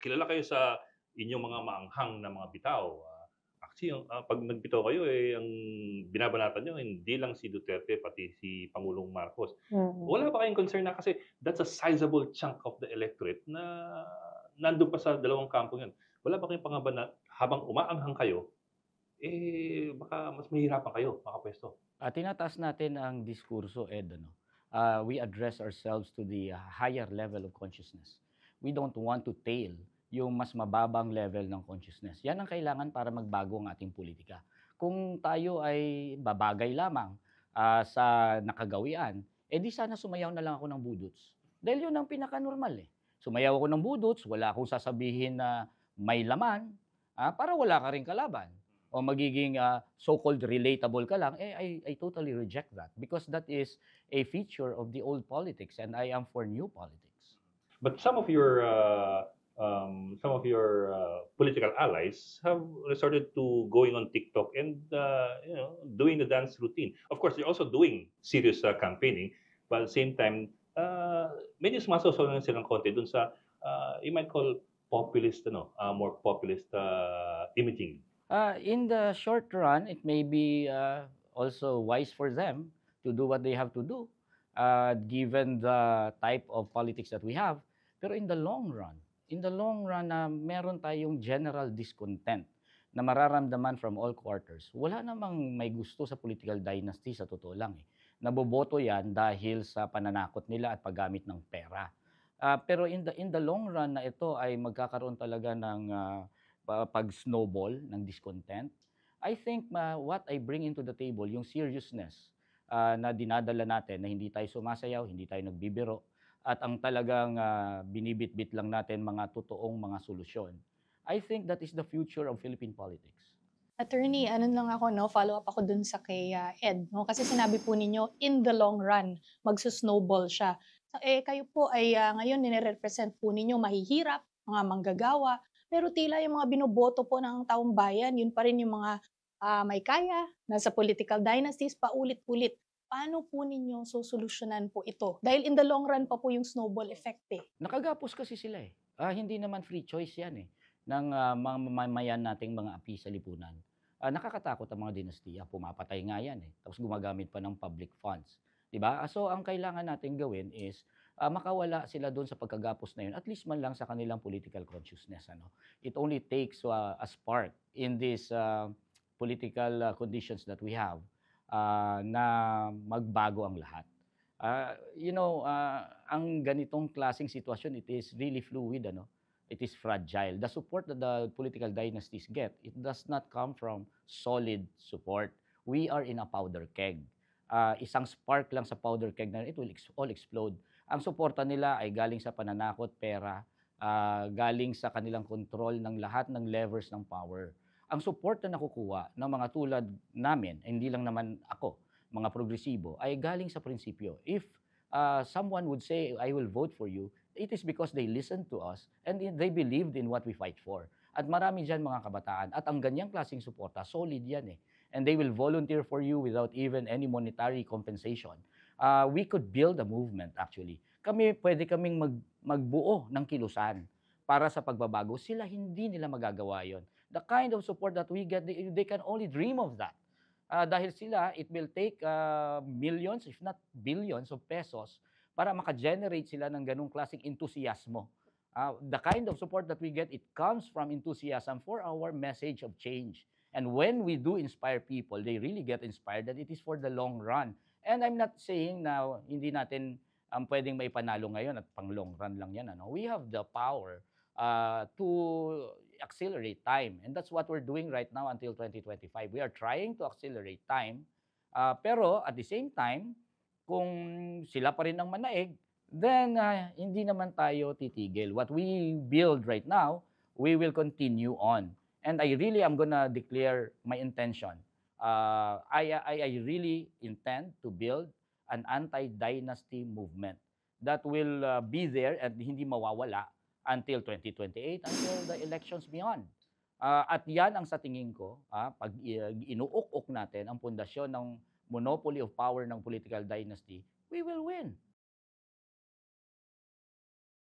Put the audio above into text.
kilala kayo sa inyong mga maanghang na mga bitaw. Actually, 'pag nagbitaw kayo, ang binabanatan niyo hindi lang si Duterte pati si Pangulong Marcos. Mm. Wala ba kayong concern na kasi that's a sizable chunk of the electorate na nandun pa sa dalawang kampong yun. Wala ba kayong pangamba na habang umaanghang kayo, baka mas mahihirapan kayo makapwesto? Tinataas natin ang diskurso, Ed, ano? We address ourselves to the higher level of consciousness. We don't want to tail yung mas mababang level ng consciousness. Yan ang kailangan para magbago ang ating politika. Kung tayo ay babagay lamang sa nakagawian, di sana sumayaw na lang ako ng budots. Dahil yun ang pinaka-normal eh. Sumayaw ako ng budots, wala akong sasabihin na may laman, para wala ka rin kalaban o magiging so-called relatable ka lang, I totally reject that because that is a feature of the old politics and I am for new politics. But some of your political allies have resorted to going on TikTok and doing the dance routine. Of course, they're also doing serious campaigning, but at the same time, medyo sumasaw na silang konti dun sa you might call populist, more populist imaging. In the short run, it may be also wise for them to do what they have to do, given the type of politics that we have. Pero in the long run na meron tayong general discontent na mararamdaman from all quarters. Wala namang may gusto sa political dynasty sa totoo lang eh. Naboboto yan dahil sa pananakot nila at paggamit ng pera. Pero in the long run na ito ay magkakaroon talaga ng pag-snowball ng discontent. I think what I bring into the table, yung seriousness na dinadala natin na hindi tayo sumasayaw, hindi tayo nagbibiro, at ang talagang binibitbit lang natin mga totoong mga solusyon. I think that is the future of Philippine politics. Attorney, ano lang ako, no, follow up ako dun sa kay Ed, no? Kasi sinabi po ninyo, in the long run, magsusnowball siya. So, kayo po ay ngayon nire-represent po ninyo mahihirap, mga manggagawa, pero tila yung mga binoboto po ng taong bayan, yun pa rin yung mga may kaya, nasa political dynasties, paulit-ulit. Paano po ninyo sosolusyonan po ito? Dahil in the long run pa po yung snowball effect eh. Nakagapos kasi sila eh. Hindi naman free choice yan eh ng mga mamamayan nating mga api sa lipunan. Nakakatakot ang mga dinastiya, pumapatay nga yan eh. Tapos gumagamit pa ng public funds. 'Di ba? So ang kailangan nating gawin is makawala sila doon sa pagkagapos na yun, at least man lang sa kanilang political consciousness. Ano? It only takes a spark in these political conditions that we have na magbago ang lahat. Ang ganitong klaseng sitwasyon, it is really fluid, ano? It is fragile. The support that the political dynasties get, it does not come from solid support. We are in a powder keg. Isang spark lang sa powder keg na it will all explode. Ang suporta nila ay galing sa pananakot, pera, galing sa kanilang control ng lahat ng levers ng power. Ang support na nakukuha ng mga tulad namin, hindi lang naman ako, mga progresibo, ay galing sa prinsipyo. If someone would say, I will vote for you, it is because they listened to us and they believed in what we fight for. At marami dyan mga kabataan. At ang ganyang klaseng suporta, solid yan eh. And they will volunteer for you without even any monetary compensation. We could build a movement actually. Pwede kaming magbuo ng kilusan para sa pagbabago. Sila hindi nila magagawa yon. The kind of support that we get, they can only dream of that. Dahil sila, it will take millions, if not billions of pesos para maka-generate sila ng ganung klaseng entusiasmo. The kind of support that we get, it comes from enthusiasm for our message of change. And when we do inspire people, they really get inspired that it is for the long run. And I'm not saying na hindi natin pwedeng may panalo ngayon at pang long run lang yan. Ano? We have the power to accelerate time. And that's what we're doing right now until 2025. We are trying to accelerate time. Pero at the same time, kung sila pa rin ang manaig, then hindi naman tayo titigil. What we build right now, we will continue on. And I really am gonna declare my intention. I really intend to build an anti-dynasty movement that will be there and hindi mawawala until 2028, until the elections beyond. At yan ang sa tingin ko, pag inuuk-uk natin ang pundasyon ng monopoly of power ng political dynasty, we will win.